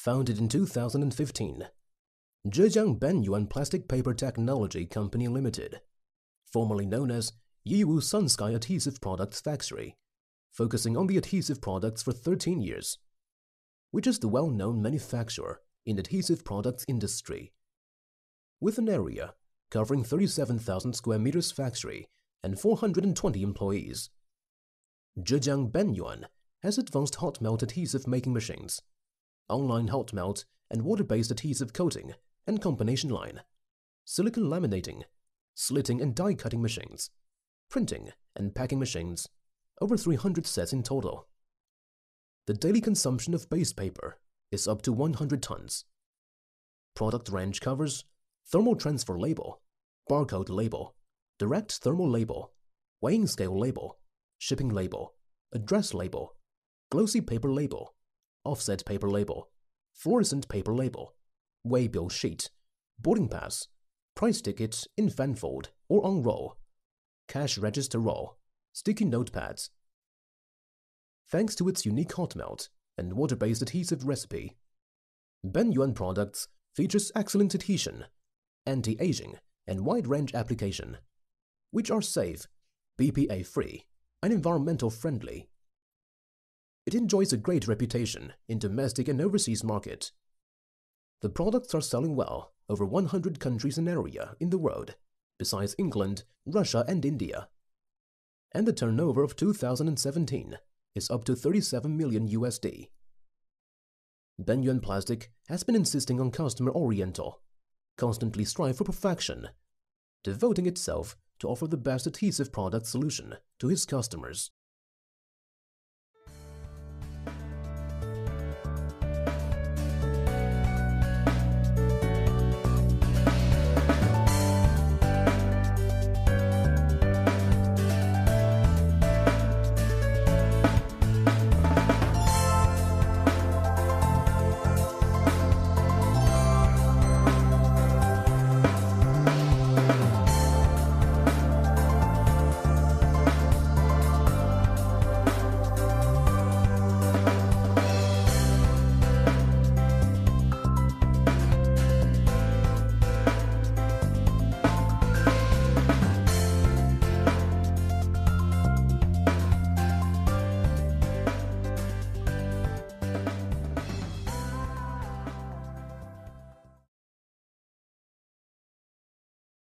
Founded in 2015, Zhejiang Benyuan Plastic Paper Technology Company Limited, formerly known as Yiwu Sunsky Adhesive Products Factory, focusing on the adhesive products for 13 years, which is the well-known manufacturer in adhesive products industry. With an area covering 37,000 square meters factory and 420 employees, Zhejiang Benyuan has advanced hot melt adhesive making machines, online hot melt and water-based adhesive coating and combination line, silicon laminating, slitting and die cutting machines, printing and packing machines, over 300 sets in total. The daily consumption of base paper is up to 100 tons. Product range covers thermal transfer label, barcode label, direct thermal label, weighing scale label, shipping label, address label, glossy paper label, offset paper label, fluorescent paper label, waybill sheet, boarding pass, price ticket in fanfold or on roll, cash register roll, sticky notepads. Thanks to its unique hot melt and water-based adhesive recipe, Benyuan products features excellent adhesion, anti-aging and wide-range application, which are safe, BPA-free and environmental friendly. It enjoys a great reputation in domestic and overseas market. The products are selling well over 100 countries and area in the world, besides England, Russia and India. And the turnover of 2017 is up to 37 million USD. Benyuan Plastic has been insisting on customer oriental, constantly strive for perfection, devoting itself to offer the best adhesive product solution to his customers.